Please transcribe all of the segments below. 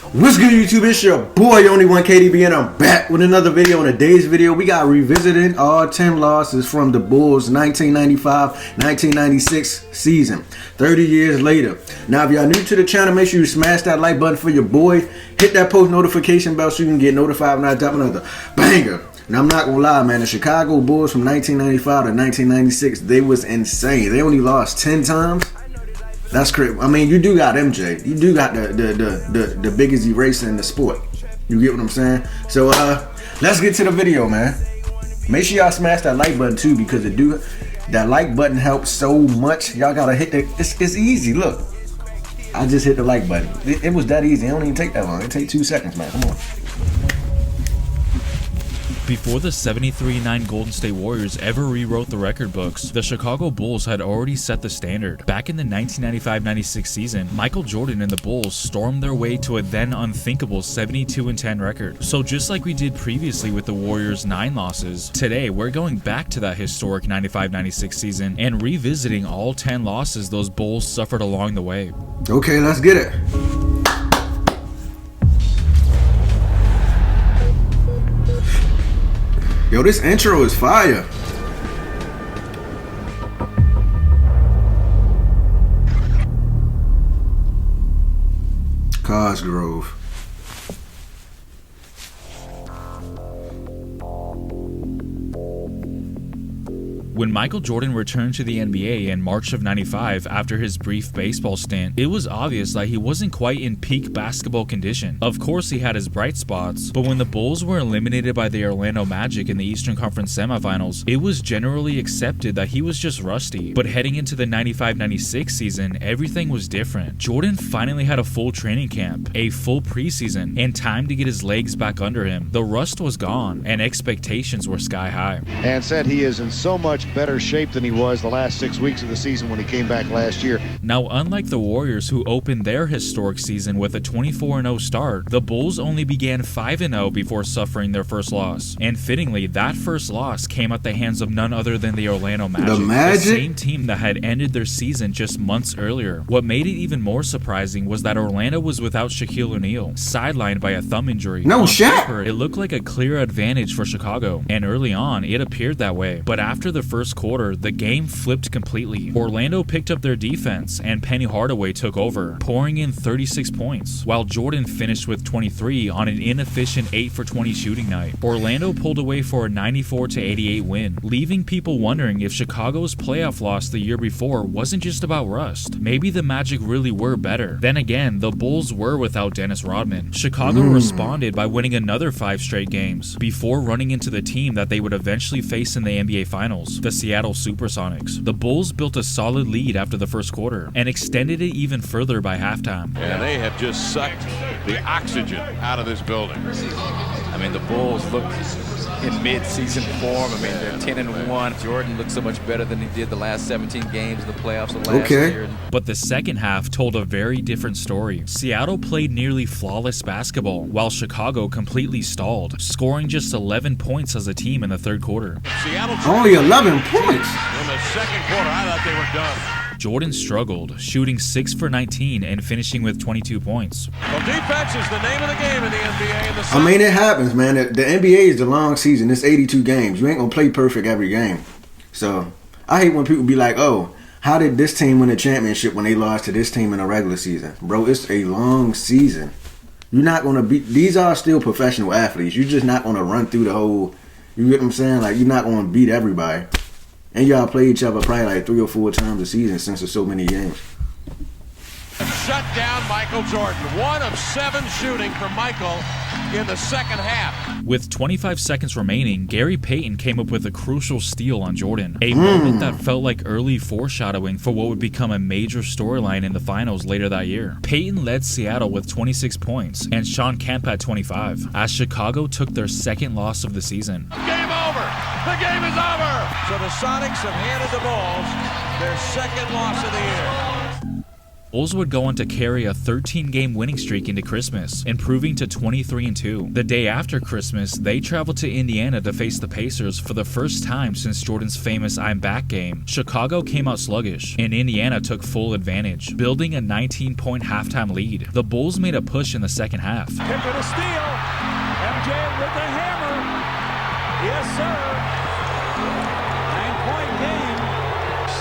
What's good, YouTube? It's your boy, Only One KDB, and I'm back with another video. In today's video, we got revisiting all 10 losses from the Bulls 1995-1996 season, 30 years later. Now, if y'all new to the channel, make sure you smash that like button for your boy. Hit that post notification bell so you can get notified when I drop another banger. And I'm not gonna lie, man, the Chicago Bulls from 1995 to 1996, they was insane. They only lost 10 times. That's crazy. I mean, you do got MJ. You do got the biggest eraser in the sport. You get what I'm saying? So let's get to the video, man. Make sure y'all smash that like button too, because that like button helps so much. Y'all gotta hit the. It's easy. Look, I just hit the like button. It was that easy. It don't even take that long. It take 2 seconds, man. Come on. Before the 73-9 Golden State Warriors ever rewrote the record books, the Chicago Bulls had already set the standard. Back in the 1995-96 season, Michael Jordan and the Bulls stormed their way to a then unthinkable 72-10 record. So just like we did previously with the Warriors' 9 losses, today we're going back to that historic 95-96 season and revisiting all 10 losses those Bulls suffered along the way. Okay, let's get it. Yo, this intro is fire. Cosgrove. When Michael Jordan returned to the NBA in March of '95 after his brief baseball stint, it was obvious that he wasn't quite in peak basketball condition. Of course, he had his bright spots, but when the Bulls were eliminated by the Orlando Magic in the Eastern Conference semifinals, it was generally accepted that he was just rusty. But heading into the 95-96 season, everything was different. Jordan finally had a full training camp, a full preseason, and time to get his legs back under him. The rust was gone, and expectations were sky high. And said he is in so much better shape than he was the last 6 weeks of the season when he came back last year. Now, unlike the Warriors, who opened their historic season with a 24-0 start, the Bulls only began 5-0 before suffering their first loss. And fittingly, that first loss came at the hands of none other than the Orlando Magic, the same team that had ended their season just months earlier. What made it even more surprising was that Orlando was without Shaquille O'Neal, sidelined by a thumb injury. No shit. It looked like a clear advantage for Chicago, and early on, it appeared that way. But after the first quarter, the game flipped completely. Orlando picked up their defense, and Penny Hardaway took over, pouring in 36 points, while Jordan finished with 23 on an inefficient 8 for 20 shooting night. Orlando pulled away for a 94-88 win, leaving people wondering if Chicago's playoff loss the year before wasn't just about rust. Maybe the Magic really were better. Then again, the Bulls were without Dennis Rodman. Chicago responded by winning another 5 straight games, before running into the team that they would eventually face in the NBA Finals, the Seattle Supersonics. The Bulls built a solid lead after the first quarter and extended it even further by halftime. And they have just sucked the oxygen out of this building. I mean, the Bulls look in mid-season form. I mean, they're 10-1. Jordan looks so much better than he did the last 17 games in the playoffs of last year. But the second half told a very different story. Seattle played nearly flawless basketball, while Chicago completely stalled, scoring just 11 points as a team in the third quarter. Seattle Only 11 points. in the second quarter. I thought they were done. Jordan struggled, shooting 6 for 19 and finishing with 22 points. Well, defense is the name of the game in the NBA. I mean, it happens, man. The NBA is the long season. It's 82 games. You ain't gonna play perfect every game. So I hate when people be like, "Oh, how did this team win a championship when they lost to this team in a regular season?" Bro, it's a long season. You're not gonna beat. These are still professional athletes. You're just not gonna run through the whole. You get what I'm saying? Like, you're not gonna beat everybody. And y'all play each other probably like 3 or 4 times a season since there's so many games. Shut down Michael Jordan. 1 of 7 shooting for Michael in the second half. With 25 seconds remaining, Gary Payton came up with a crucial steal on Jordan, a moment that felt like early foreshadowing for what would become a major storyline in the finals later that year. Payton led Seattle with 26 points, and Sean Kemp had 25, as Chicago took their second loss of the season. Game over. The game is over. So the Sonics have handed the Bulls their second loss of the year. Bulls would go on to carry a 13-game winning streak into Christmas, improving to 23-2. The day after Christmas, they traveled to Indiana to face the Pacers for the first time since Jordan's famous "I'm back" game. Chicago came out sluggish, and Indiana took full advantage, building a 19-point halftime lead. The Bulls made a push in the second half. Pippen a steal. MJ with the hammer. Yes, sir. 9-point game.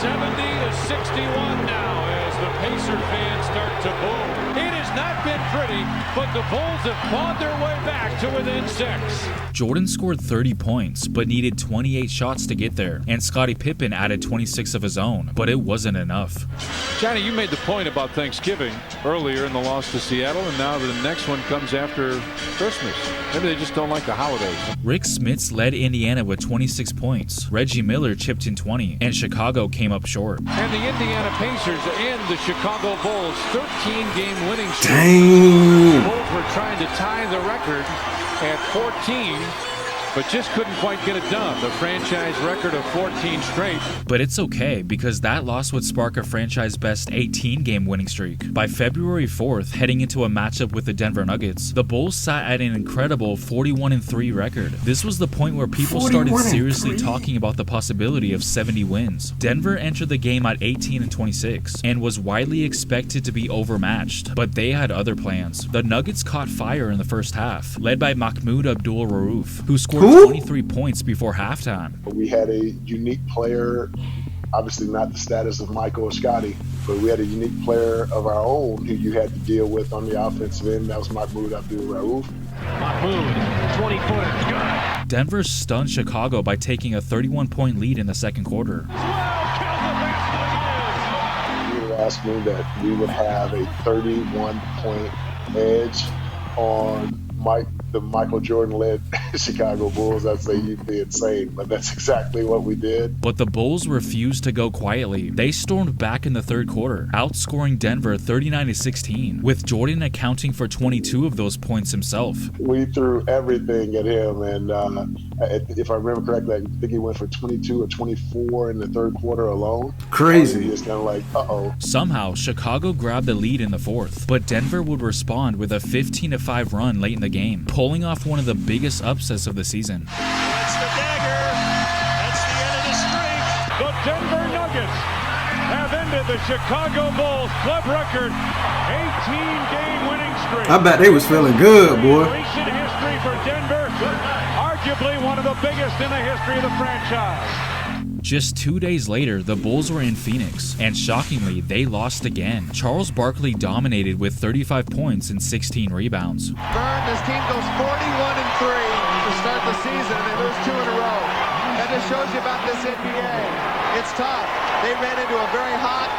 70-61 now as the Pacer fans start to boo. It has not been pretty, but the Bulls have clawed their way back to within 6. Jordan scored 30 points, but needed 28 shots to get there, and Scottie Pippen added 26 of his own, but it wasn't enough. Johnny, you made the point about Thanksgiving earlier in the loss to Seattle, and now the next one comes after Christmas. Maybe they just don't like the holidays. Rick Smits led Indiana with 26 points. Reggie Miller chipped in 20, and Chicago came up short. And the Indiana Pacers and the Chicago Bulls 13-game winning streak. Dang. Bulls were trying to tie the record at 14, but just couldn't quite get it done. The franchise record of 14 straight. But it's okay, because that loss would spark a franchise-best 18-game winning streak. By February 4th, heading into a matchup with the Denver Nuggets, the Bulls sat at an incredible 41-3 record. This was the point where people started seriously talking about the possibility of 70 wins. Denver entered the game at 18-26 and was widely expected to be overmatched, but they had other plans. The Nuggets caught fire in the first half, led by Mahmoud Abdul-Rauf, who scored 23 points before halftime. We had a unique player, obviously not the status of Michael or Scottie, but we had a unique player of our own who you had to deal with on the offensive end. That was Mahmoud Abdul-Rauf. Mahmoud, 20-footer, good. Denver stunned Chicago by taking a 31-point lead in the second quarter. You would have asked me that we would have a 31-point edge on the Michael Jordan-led Chicago Bulls. I'd say you'd be insane, but that's exactly what we did. But the Bulls refused to go quietly. They stormed back in the third quarter, outscoring Denver 39-16, with Jordan accounting for 22 of those points himself. We threw everything at him, and if I remember correctly, I think he went for 22 or 24 in the third quarter alone. Crazy. It's kind of like, uh-oh. Somehow, Chicago grabbed the lead in the fourth, but Denver would respond with a 15-5 run late in the game, pulling off one of the biggest upsets of the season. That's the dagger. That's the end of the streak. The Denver Nuggets have ended the Chicago Bulls club record 18-game winning streak. I bet they was feeling good, boy. Recent history for Denver, arguably one of the biggest in the history of the franchise. Just 2 days later, the Bulls were in Phoenix, and shockingly, they lost again. Charles Barkley dominated with 35 points and 16 rebounds. This team goes 41-3 to start the season, and they lose 2 in a row. That just shows you about this NBA. It's tough. They ran into a very hot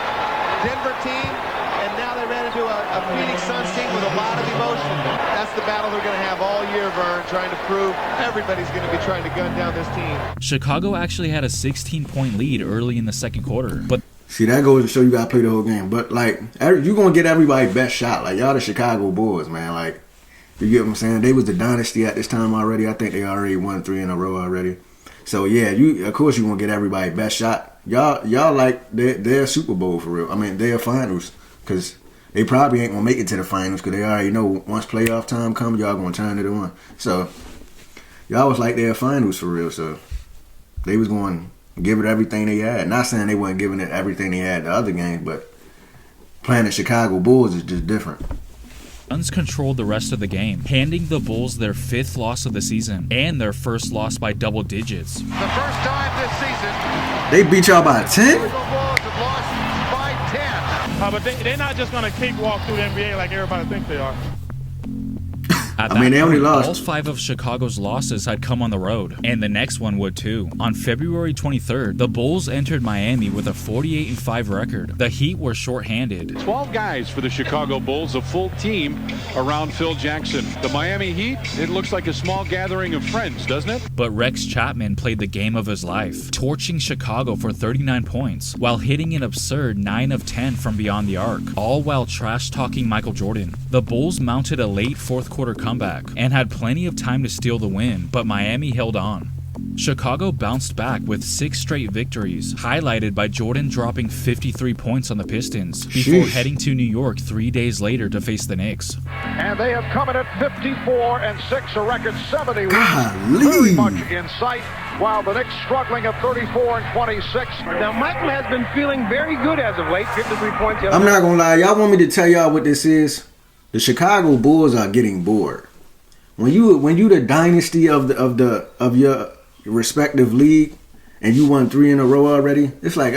Denver team, and now they ran into a Phoenix Suns team with a lot of emotion. That's the battle they're going to have all year, Vern, trying to prove everybody's going to be trying to gun down this team. Chicago actually had a 16-point lead early in the second quarter, but see, that goes to show you gotta play the whole game. But like, you're gonna get everybody's best shot. Like, y'all the Chicago Bulls, man. Like, you get what I'm saying? They was the dynasty at this time already. I think they already won 3 in a row already. So yeah, of course you gonna get everybody's best shot. Y'all like they're Super Bowl for real. I mean, they're finals, because they probably ain't gonna make it to the finals, because they already know once playoff time comes, y'all gonna turn it on. So y'all was like they're finals for real. So they was going to give it everything they had. Not saying they wasn't giving it everything they had the other games, but playing the Chicago Bulls is just different. Suns controlled the rest of the game, handing the Bulls their 5th loss of the season and their first loss by double digits. The first time this season, They beat y'all by 10? the Bulls have lost by 10. But they're not just going to cakewalk through the NBA like everybody thinks they are. At I mean, they only point, lost. all 5 of Chicago's losses had come on the road, and the next one would too. On February 23rd, the Bulls entered Miami with a 48-5 record. The Heat were shorthanded. 12 guys for the Chicago Bulls, a full team around Phil Jackson. The Miami Heat, it looks like a small gathering of friends, doesn't it? But Rex Chapman played the game of his life, torching Chicago for 39 points, while hitting an absurd 9 of 10 from beyond the arc, all while trash-talking Michael Jordan. The Bulls mounted a late fourth-quarter comeback and had plenty of time to steal the win, but Miami held on. Chicago bounced back with 6 straight victories, highlighted by Jordan dropping 53 points on the Pistons before heading to New York 3 days later to face the Knicks. And they have come in at 54-6, a record 70 wins. Golly. Very much in sight, while the Knicks struggling at 34-26. Now, Michael has been feeling very good as of late, 53 points. I'm not gonna lie, y'all want me to tell y'all what this is? The Chicago Bulls are getting bored. When you the dynasty of your respective league and you won 3 in a row already, it's like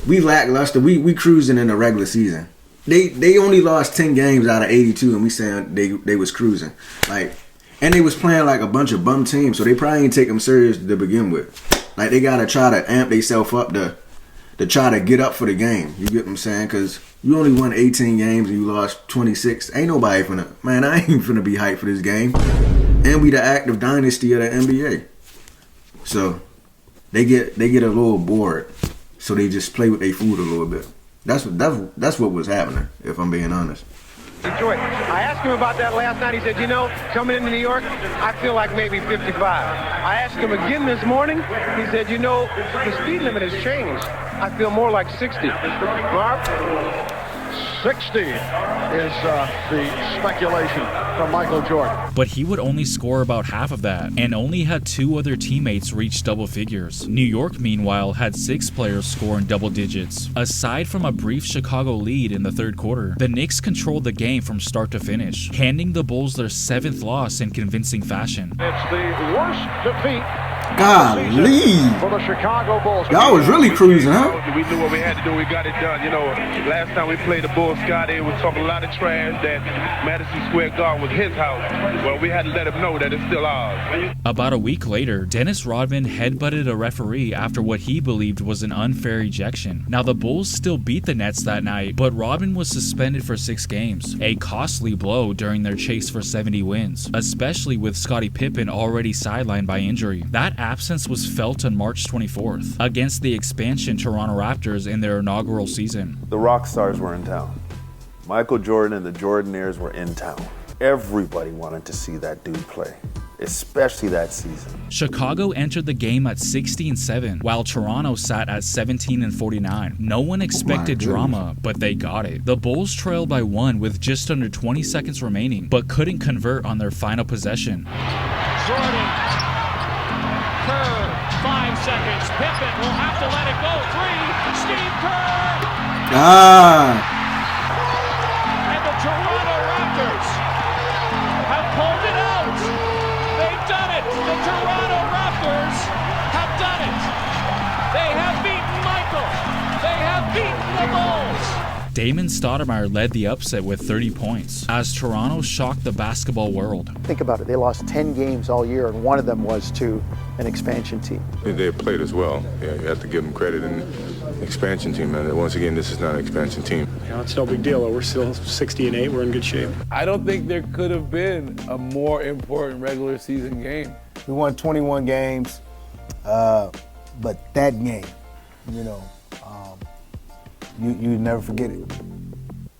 we lackluster. We cruising in the regular season. They only lost 10 games out of 82, and we saying they was cruising. Like, and they was playing like a bunch of bum teams, so they probably ain't take them serious to begin with. Like, they gotta try to amp themselves up to try to get up for the game. You get what I'm saying? Because you only won 18 games and you lost 26. Ain't nobody I ain't finna be hyped for this game. And we the active dynasty of the NBA. So they get a little bored. So they just play with their food a little bit. That's what was happening, if I'm being honest. Detroit. I asked him about that last night. He said, coming into New York, I feel like maybe 55. I asked him again this morning. He said, the speed limit has changed. I feel more like 60. Marv? 60 is the speculation from Michael Jordan. But he would only score about half of that, and only had 2 other teammates reach double figures. New York, meanwhile, had 6 players score in double digits. Aside from a brief Chicago lead in the third quarter, the Knicks controlled the game from start to finish, handing the Bulls their 7th loss in convincing fashion. It's the worst defeat Golly. for the Chicago Bulls. Y'all was really cruising, huh? We knew what we had to do. We got it done. Last time we played the Bulls, Scott, they was talking a lot of trash that Madison Square Garden was his house. Well, we had to let him know that it's still ours. About a week later, Dennis Rodman headbutted a referee after what he believed was an unfair ejection. Now, the Bulls still beat the Nets that night, but Rodman was suspended for 6 games, a costly blow during their chase for 70 wins, especially with Scottie Pippen already sidelined by injury. That absence was felt on March 24th against the expansion Toronto Raptors in their inaugural season. The rock stars were in town. Michael Jordan and the Jordanaires were in town. Everybody wanted to see that dude play, especially that season. Chicago entered the game at 60-7, while Toronto sat at 17-49. No one expected drama, but they got it. The Bulls trailed by 1 with just under 20 seconds remaining, but couldn't convert on their final possession. Jordan. Kerr, 5 seconds. Pippen will have to let it go. 3. Steve Kerr. And the Toronto Raptors have pulled it out. They've done it. The Toronto Raptors have done it. They have beaten Michael. They have beaten the Bulls. Damon Stoudemire led the upset with 30 points, as Toronto shocked the basketball world. Think about it, they lost 10 games all year, and one of them was to an expansion team. They played as well. Yeah, you have to give them credit. And expansion team, man. Once again, this is not an expansion team. It's no big deal. We're still 60-8. We're in good shape. I don't think there could have been a more important regular season game. We won 21 games, but that game, you never forget it.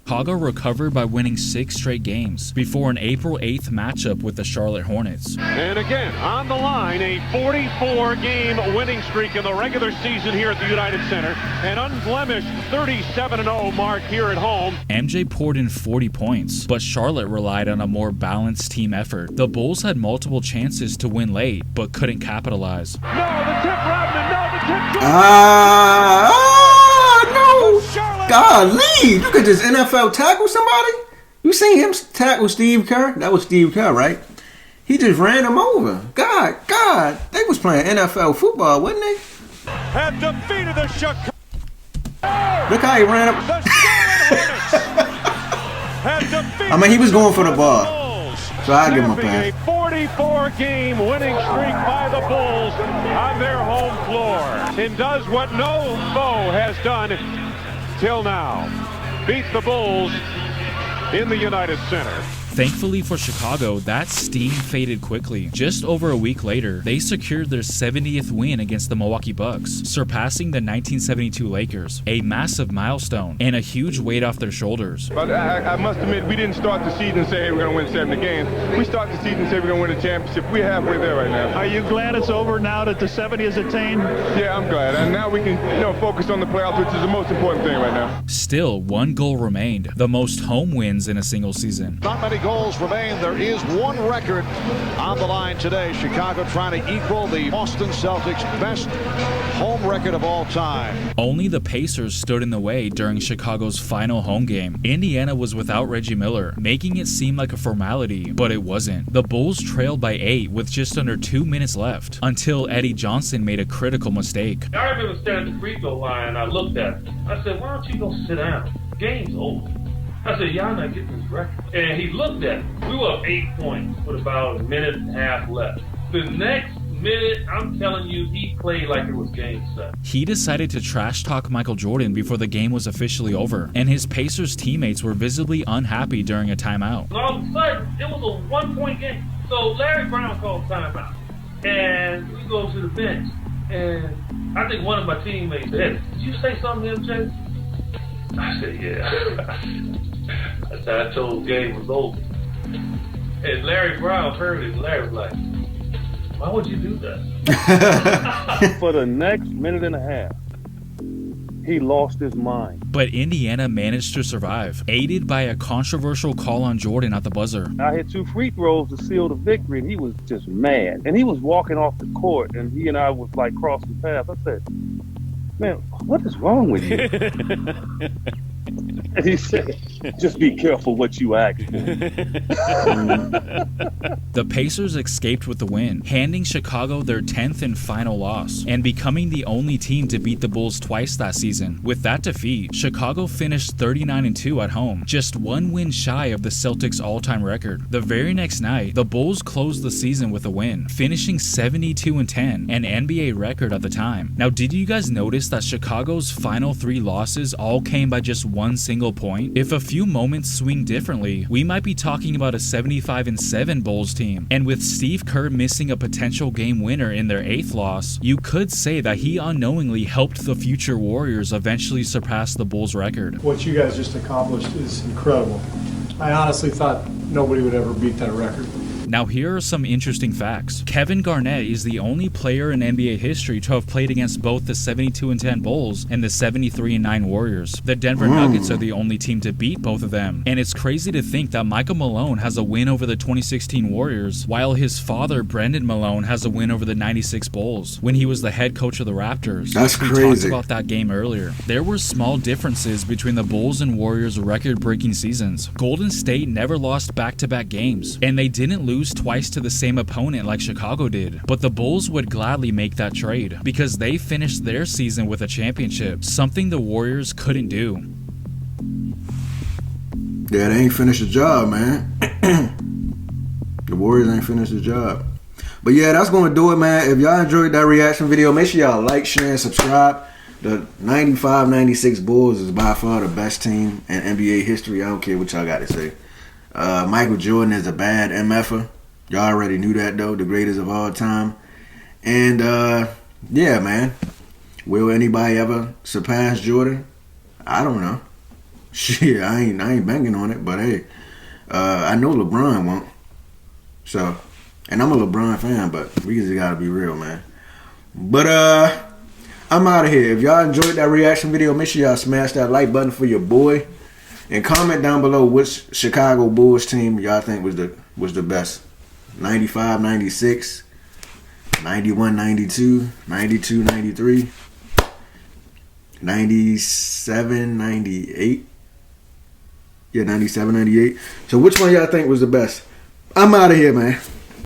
Chicago recovered by winning 6 straight games before an April 8th matchup with the Charlotte Hornets. And again, on the line, a 44-game winning streak in the regular season here at the United Center. An unblemished 37-0 mark here at home. MJ poured in 40 points, but Charlotte relied on a more balanced team effort. The Bulls had multiple chances to win late, but couldn't capitalize. No, the tip, Rodman, no, the tip. No! Golly! You could just NFL tackle somebody? You seen him tackle Steve Kerr? That was Steve Kerr, right? He just ran him over. God, they was playing NFL football, wasn't they? Have defeated the Chicago. Look how he ran up. The Charlotte Hornets have defeated. I mean, he was going for the ball, so I give him a pass. A 44-game winning streak by the Bulls on their home floor, and does what no foe has done till now. Beat the Bulls in the United Center. Thankfully for Chicago, that steam faded quickly. Just over a week later, they secured their 70th win against the Milwaukee Bucks, surpassing the 1972 Lakers, a massive milestone and a huge weight off their shoulders. But I must admit, we didn't start the season and say, hey, we're going to win 70 games. We start the season and say we're going to win a championship. We're halfway there right now. Are you glad it's over now that the 70 is attained? Yeah, I'm glad. And now we can focus on the playoffs, which is the most important thing right now. Still, one goal remained, the most home wins in a single season. Not many goals remain. There is one record on the line today. Chicago trying to equal the Boston Celtics' best home record of all time. Only the Pacers stood in the way during Chicago's final home game. Indiana was without Reggie Miller, making it seem like a formality, but it wasn't. The Bulls trailed by 8 with just under 2 minutes left, until Eddie Johnson made a critical mistake. I remember standing at the free throw line and I looked at him. I said, why don't you go sit down? Game's over. I said, y'all not getting this record. And he looked at it. We were up 8 points with about a minute and a half left. The next minute, I'm telling you, he played like it was game set. He decided to trash talk Michael Jordan before the game was officially over, and his Pacers teammates were visibly unhappy during a timeout. And all of a sudden, it was a 1-point game. So Larry Brown called timeout. And we go to the bench. And I think one of my teammates said, did you say something to him, Jay? I said, yeah. That's how I told the game was over. And Larry Brown heard it, and Larry was like, why would you do that? For the next minute and a half, he lost his mind. But Indiana managed to survive, aided by a controversial call on Jordan at the buzzer. I hit 2 free throws to seal the victory, and he was just mad. And he was walking off the court, and he and I was like crossing paths. I said, man, what is wrong with you? And he said, just be careful what you ask for. The Pacers escaped with the win, handing Chicago their 10th and final loss, and becoming the only team to beat the Bulls twice that season. With that defeat, Chicago finished 39-2 at home, just 1 win shy of the Celtics' all-time record. The very next night, the Bulls closed the season with a win, finishing 72-10, an NBA record at the time. Now, did you guys notice that Chicago's final 3 losses all came by just 1 single point? If a few moments swing differently, we might be talking about a 75-7 Bulls team. And with Steve Kerr missing a potential game winner in their 8th loss, you could say that he unknowingly helped the future Warriors eventually surpass the Bulls record. What you guys just accomplished is incredible. I honestly thought nobody would ever beat that record. Now here are some interesting facts. Kevin Garnett is the only player in NBA history to have played against both the 72-10 Bulls and the 73-9 Warriors. The Denver Nuggets are the only team to beat both of them. And it's crazy to think that Michael Malone has a win over the 2016 Warriors, while his father, Brendan Malone, has a win over the 96 Bulls when he was the head coach of the Raptors. That's crazy. We talked about that game earlier. There were small differences between the Bulls and Warriors' record-breaking seasons. Golden State never lost back-to-back games, and they didn't lose twice to the same opponent like Chicago did. But the Bulls would gladly make that trade because they finished their season with a championship, something the Warriors couldn't do. Yeah, they ain't finished the job, man. The Warriors ain't finished the job. But yeah, that's going to do it, man. If y'all enjoyed that reaction video, make sure y'all like, share, and subscribe. The 95-96 Bulls is by far the best team in NBA history. I don't care what y'all got to say. Michael Jordan is a bad MFer. Y'all already knew that, though. The greatest of all time. And, yeah, man. Will anybody ever surpass Jordan? I don't know. Shit, I ain't banging on it. But, hey, I know LeBron won't. So, and I'm a LeBron fan, but we just got to be real, man. But, I'm out of here. If y'all enjoyed that reaction video, make sure y'all smash that like button for your boy. And comment down below which Chicago Bulls team y'all think was the best. 95-96, 91-92, 92-93, 97-98. Yeah, 97-98. So which one y'all think was the best? I'm out of here, man.